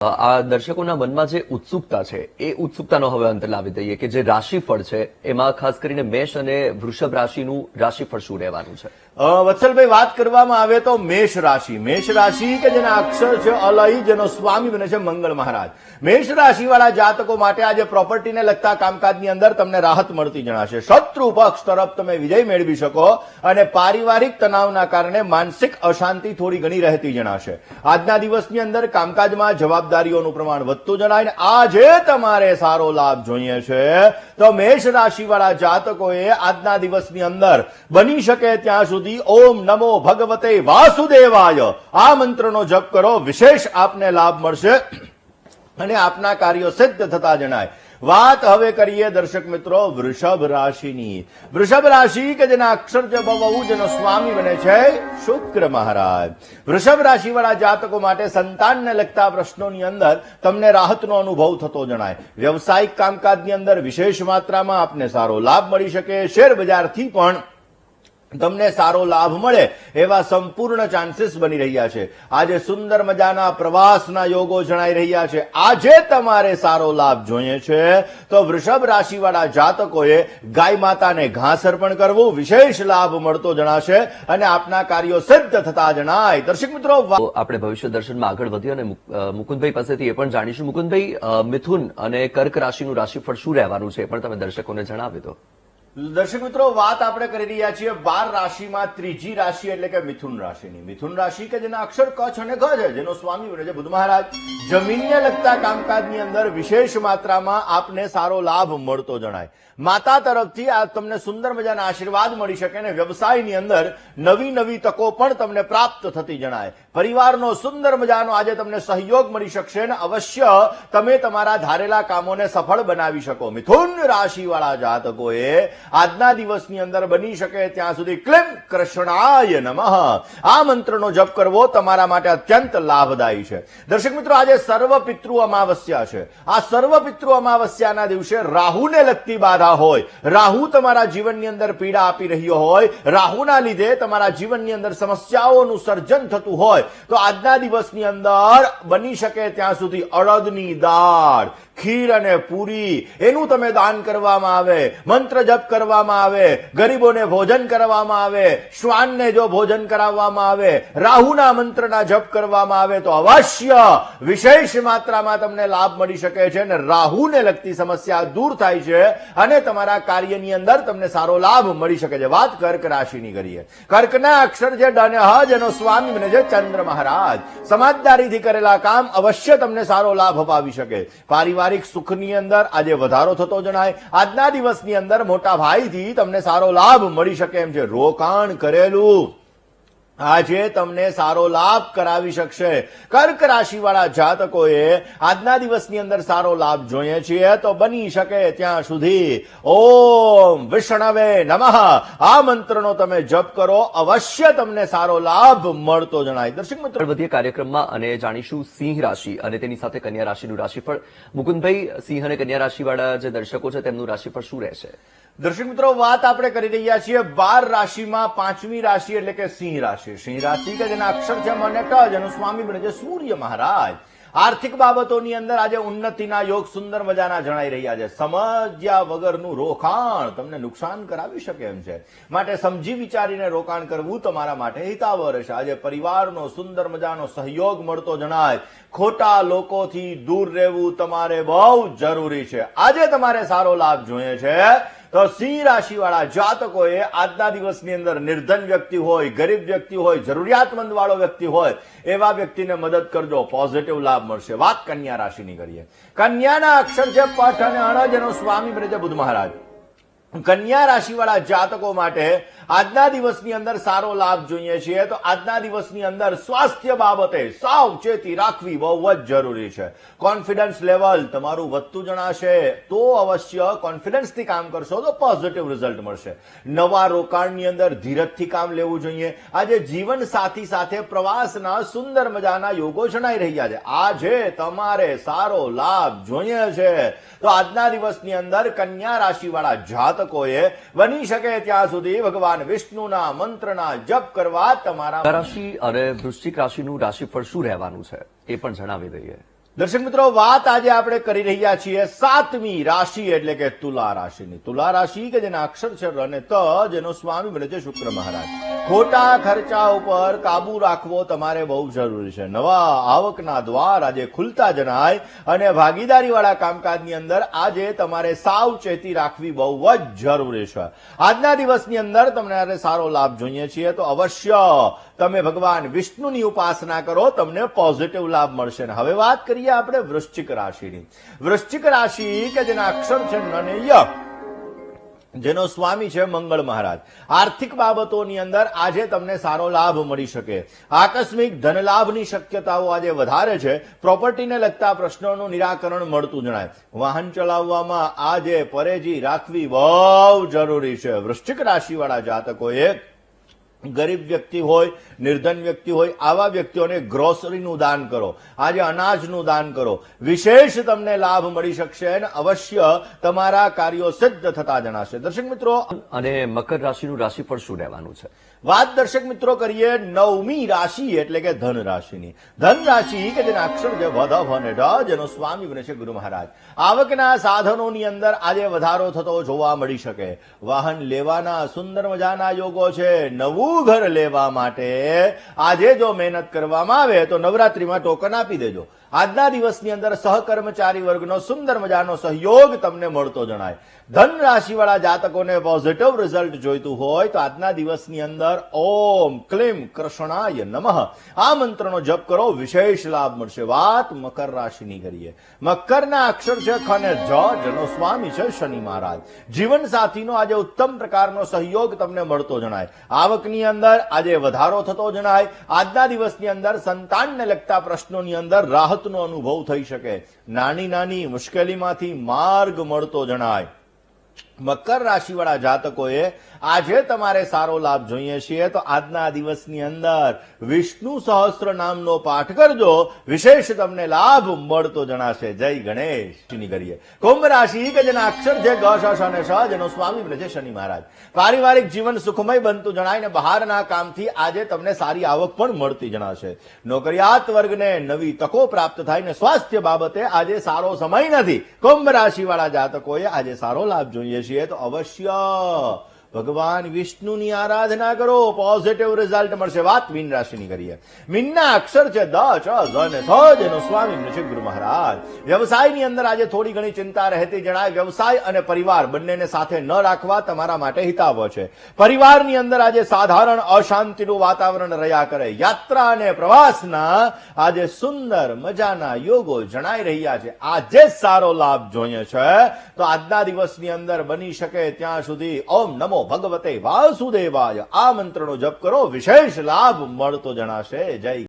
આ દર્શકોના મનમાં જે ઉત્સુકતા છે એ ઉત્સુકતાનો હવે અંત લાવી દઈએ કે જે રાશિફળ છે એમાં ખાસ કરીને મેષ અને વૃષભ રાશિનું રાશિફળ શું રહેવાનું છે? વત્સલભાઈ, વાત કરવામાં આવે તો મેષ રાશિ કે જેના અક્ષર છે અલય, જેનો સ્વામી બને છે મંગળ મહારાજ. મેષ રાશિ વાળા જાતકો માટે આજે પ્રોપર્ટીને લગતા કામકાજની અંદર તમને રાહત મળતી જણાશે. શત્રુ પક્ષ તરફ તમે વિજય મેળવી શકો અને પારિવારિક તણાવના કારણે માનસિક અશાંતિ થોડી ઘણી રહેતી જણાશે. આજના દિવસની અંદર કામકાજમાં જવાબદારીઓનું પ્રમાણ વધતું જણાય ને આજે તમારે સારો લાભ જોઈએ છે તો મેષ રાશિ વાળા જાતકોએ આજના દિવસની અંદર બની શકે ત્યાં સુધી ઓમ નમો ભગવતે વાસુદેવાય આ મંત્રનો જપ કરો. વિશેષ આપને લાભ મળશે અને આપના કાર્યો સિદ્ધ થતા જણાય. વાત હવે કરીએ દર્શક મિત્રો વૃષભ રાશિની. વૃષભ રાશિ કે જેના અક્ષર છે બહુ, જેનો સ્વામી બને છે શુક્ર મહારાજ. વૃષભ રાશિ વાળા જાતકો માટે સંતાનને લગતા પ્રશ્નોની અંદર તમને રાહતનો અનુભવ થતો જણાય. વ્યવસાયિક કામકાજની અંદર વિશેષ માત્રામાં આપને સારો લાભ મળી શકે. શેર બજારથી પણ તમને સારો લાભ મળે એવા સંપૂર્ણ ચાન્સીસ બની રહ્યા છે. આજે સુંદર મજાના પ્રવાસના યોગો જણાઈ રહ્યા છે. આજે તમારે સારો લાભ જોઈએ છે તો વૃષભ રાશિ વાળા જાતકોએ ગાય માતાને ઘાસ અર્પણ કરવું વિશેષ લાભ મળતો જણાશે અને આપના કાર્યો સિદ્ધ થતા જણાય. દર્શક મિત્રો, આપણે ભવિષ્ય દર્શનમાં આગળ વધીએ અને મુકુંદભાઈ પાસેથી એ પણ જાણીશું. મુકુંદભાઈ, મિથુન અને કર્ક રાશિનું રાશિફળ શું રહેવાનું છે એ પણ તમે દર્શકોને જણાવી દો. દર્શક મિત્રો, વાત આપણે કરી રહ્યા છીએ 12 રાશિમાં ત્રીજી રાશિ એટલે કે મિથુન રાશિની. મિથુન રાશિ કે જેના અક્ષર ક અને ઘ છે, જેનો સ્વામી બને છે બુધ મહારાજ. જમીનને લગતા કામકાજની અંદર વિશેષ માત્રામાં આપને સારો લાભ મળતો જણાય. માતા તરફથી આ તમને સુંદર મજાના આશીર્વાદ મળી શકે અને વ્યવસાયની અંદર નવી નવી તકો પણ તમને પ્રાપ્ત થતી જણાય. પરિવારનો સુંદર મજાનો આજે તમને સહયોગ મળી શકશે અને અવશ્ય તમે તમારા ધારેલા કામોને સફળ બનાવી શકો. મિથુન રાશિ વાળા જાતકોએ આજના દિવસની અંદર બની શકે ત્યાં સુધી ક્લીમ કૃષ્ણાય નમઃ આ મંત્રનો જપ કરવો તમારા માટે અત્યંત લાભદાયી છે. દર્શક મિત્રો, આજે સર્વ પિતૃ અમાવસ્યા છે. આ સર્વ પિતૃ અમાવસ્યાના દિવસે રાહુને લગતી બાધા હોય, રાહુ તમારા જીવનની અંદર પીડા આપી રહ્યો હોય, રાહુના લીધે તમારા જીવનની અંદર સમસ્યાઓનું સર્જન થતું હોય તો આજના દિવસની અંદર બની શકે ત્યાં સુધી અડદની દાળ, ખીર અને પૂરી એનું તમે દાન કરવામાં આવે, મંત્ર જપ કરવામાં આવે, ગરીબોને ભોજન કરવામાં આવે, શ્વાનને જો ભોજન કરાવવામાં આવે, રાહુના મંત્રના જપ કરવામાં આવે તો અવશ્ય વિશેષ માત્રામાં તમને લાભ મળી શકે છે અને રાહુને લગતી સમસ્યા દૂર થાય છે અને તમારા કાર્યની અંદર તમને સારો લાભ મળી શકે છે. વાત કર્ક રાશિની કરીએ. કર્કના અક્ષર છે ડ અને હ, જેનો સ્વામી બને છે ચંદ્ર મહારાજ. સમાજદારીથી કરેલા કામ અવશ્ય તમને સારો લાભ અપાવી શકે. પારિવારિક સુખની અંદર આજે વધારો થતો જણાય. આજના દિવસની અંદર મોટા ભાઈથી તમને સારો લાભ મળી શકે એમ છે. રોકાણ કરેલું આજે તમને સારો લાભ કરાવી શકશે. કર્ક રાશિ વાળા જાતકોએ આજના દિવસની અંદર સારો લાભ જોઈએ છીએ તો બની શકે ત્યાં સુધી ઓમ વિષ્ણવે નમઃ આ મંત્રનો તમે જપ કરો. અવશ્ય તમને સારો લાભ મળતો જણાય. દર્શક મિત્રો, વધીએ કાર્યક્રમમાં અને જાણીશું સિંહ રાશિ અને તેની સાથે કન્યા રાશિનું રાશિફળ. મુકુંદભાઈ, સિંહ અને કન્યા રાશિ વાળા જે દર્શકો છે તેમનું રાશિફળ શું રહેશે? દર્શક મિત્રો, વાત આપણે કરી રહ્યા છીએ 12 રાશિમાં પાંચમી રાશિ એટલે કે સિંહ રાશિ. સિંહ રાશિ કે જેના અક્ષર છે મ અને ટ, જેનું સ્વામી બને છે સૂર્ય મહારાજ. આર્થિક બાબતોની અંદર આજે ઉન્નતિના યોગ સુંદર મજાના જણાઈ રહ્યા છે. સમજ્યા વગરનું રોકાણ તમને નુકસાન કરાવી શકે એમ છે, માટે સમજી વિચારીને રોકાણ કરવું તમારા માટે હિતાવહ રહેશે. આજે પરિવારનો સુંદર મજાનો સહયોગ મળતો જણાય. ખોટા લોકોથી દૂર રહેવું તમારે બહુ જરૂરી છે. આજે તમારે સારો લાભ જોઈએ છે તો સિંહ રાશિ વાળા જાતકોએ આજના દિવસની અંદર નિર્ધન વ્યક્તિ હોય, ગરીબ વ્યક્તિ હોય, જરૂરિયાતમંદ વાળો વ્યક્તિ હોય એવા વ્યક્તિને મદદ કરજો, પોઝિટિવ લાભ મળશે. વાત કન્યા રાશિની કરીએ. કન્યાના અક્ષર છે પઠ અને અણ, જેનો સ્વામી બને છે બુધ મહારાજ. કન્યા રાશિ વાળા જાતકો માટે આજના દિવસની અંદર સારો લાભ જોઈએ છીએ તો આજના દિવસની અંદર સ્વાસ્થ્ય બાબતે સાવચેતી રાખવી બહુ જ જરૂરી છે. કોન્ફિડન્સ લેવલ તમારું વધતું જણાશે તો અવશ્ય કોન્ફિડન્સથી કામ કરશો તો પોઝિટિવ રિઝલ્ટ મળશે. નવા રોકાણની અંદર ધીરજથી કામ લેવું જોઈએ. આજે જીવન સાથી સાથે પ્રવાસના સુંદર મજાના યોગો જણાઈ રહ્યા છે. આજે તમારે સારો લાભ જોઈએ છે તો આજના દિવસની અંદર કન્યા રાશિ વાળા જાતકોએ બની શકે ત્યાં સુધી ભગવાન વિષ્ણુના મંત્રના જપ કરવા તમારા. રાશિ અને વૃશ્ચિક રાશિનું રાશિફળ શું રહેવાનું છે એ પણ જણાવી દઈએ. દર્શક મિત્રો, વાત આજે આપણે કરી રહ્યા છીએ 7મી રાશિ એટલે કે તુલા રાશિની. તુલા રાશિ કે જેના અક્ષર છે ર અને ત, જેનો સ્વામી બને છે શુક્ર મહારાજ. ખોટા ખર્ચા ઉપર કાબુ રાખવો તમારે બહુ જરૂરી છે. નવા આવકના દ્વાર આજે ખુલતા જણાય અને ભાગીદારી વાળા કામકાજની અંદર આજે તમારે સાવચેતી રાખવી બહુ જ જરૂરી છે. આજના દિવસની અંદર તમને સારો લાભ જોઈએ છીએ તો અવશ્ય તમે ભગવાન વિષ્ણુની ઉપાસના કરો, તમને પોઝિટિવ લાભ મળશે. હવે વાત કરીએ આપણે વૃશ્ચિક રાશિની. વૃશ્ચિક રાશિ કે જેના અક્ષર છે ન અને ય, જેનો સ્વામી છે મંગળ મહારાજ. આર્થિક બાબતોની અંદર આજે તમને સારો લાભ મળી શકે. આકસ્મિક ધન લાભની શક્યતાઓ આજે વધારે છે. પ્રોપર્ટીને લગતા પ્રશ્નોનું નિરાકરણ મળતું જણાય. વાહન ચલાવવામાં આજે પરેજી રાખવી બહુ જરૂરી છે. વૃશ્ચિક રાશિવાળા જાતકોએ ગરીબ વ્યક્તિ હોય, નિર્ધન વ્યક્તિ હોય, આવા વ્યક્તિઓને ગ્રોસરીનું દાન કરો, આજે અનાજનું દાન કરો. વિશેષ તમને લાભ મળી શકશે અને અવશ્ય તમારા કાર્યો સિદ્ધ થતા જણાશે. દર્શક મિત્રો, અને મકર રાશિનું રાશિફળ શું રહેવાનું છે? વાત દર્શક મિત્રો કરીએ 9મી રાશિ એટલે કે ધન રાશિની. ધન રાશિ કે જેના અક્ષર છે વધ, ભ અને ઢ, જેનો સ્વામી બને છે ગુરુ મહારાજ. આવકના સાધનોની અંદર આજે વધારો થતો જોવા મળી શકે. વાહન લેવાના સુંદર મજાના યોગો છે. નવું ઘર લેવા માટે આજે જો મહેનત કરવામાં આવે તો નવરાત્રીમાં ટોકન આપી દેજો. આજના દિવસની અંદર સહકર્મચારી વર્ગનો સુંદર મજાનો સહયોગ તમને મળતો જણાય. ધન રાશિવાળા જાતકોને પોઝિટિવ રિઝલ્ટ જોઈતું હોય તો આજના દિવસની અંદર ઓમ ક્લીમ કૃષ્ણાય નમઃ આ મંત્રનો જપ કરો, વિશેષ લાભ મળશે. વાત મકર રાશિની કરીએ. મકરના અક્ષર છે ખ અને જ, જેનો સ્વામી છે શનિ મહારાજ. જીવન સાથીનો આજે ઉત્તમ પ્રકારનો સહયોગ તમને મળતો જણાય. આવકની અંદર આજે વધારો થતો જણાય. આજના દિવસની અંદર સંતાનને લગતા પ્રશ્નોની અંદર રાહતનો અનુભવ થઈ શકે. નાની નાની મુશ્કેલીમાંથી માર્ગ મળતો જણાય. મકર રાશિવાળા જાતકોએ આજે તમારે સારો લાભ જોઈએ છીએ તો આજના દિવસની અંદર વિષ્ણુ સહસ્ત્ર નામનો પાઠ કરજો, વિશેષ તમને લાભ મળતો જણાશે. જય ગણેશ. કરીએ કુંભ રાશિ કે જેના અક્ષર છે ગ, શ, શ અને શ, જેનો સ્વામી બને છે શનિ મહારાજ. પારિવારિક જીવન સુખમય બનતું જણાય ને બહારના કામથી આજે તમને સારી આવક પણ મળતી જણાશે. નોકરિયાત વર્ગને નવી તકો પ્રાપ્ત થાય ને સ્વાસ્થ્ય બાબતે આજે સારો સમય નથી. કુંભ રાશિવાળા જાતકોએ આજે સારો લાભ જોઈએ છીએ તો અવશ્ય ભગવાન વિષ્ણુની આરાધના કરો, પોઝિટિવ રિઝલ્ટ મળશે. વાત મીન રાશિની કરીએ. મીનના અક્ષર છે દ, ચ, ઝ અને થ, જેનો સ્વામી છે ગુરુ મહારાજ. વ્યવસાયની અંદર આજે થોડી ઘણી ચિંતા રહેતી જણાય. વ્યવસાય અને પરિવાર બંનેને સાથે ન રાખવા તમારા માટે હિતાવહ છે. પરિવારની અંદર આજે સાધારણ અશાંતિનું વાતાવરણ રહ્યા કરે. યાત્રા અને પ્રવાસના આજે સુંદર મજાના યોગો જણાઈ રહ્યા છે. આજે સારો લાભ જોઈએ છે તો આજના દિવસની અંદર બની શકે ત્યાં સુધી ઓમ નમો ભગવતે વાસુદેવાય આ મંત્રનો જપ કરો, વિશેષ લાભ મળતો જણાશે. જય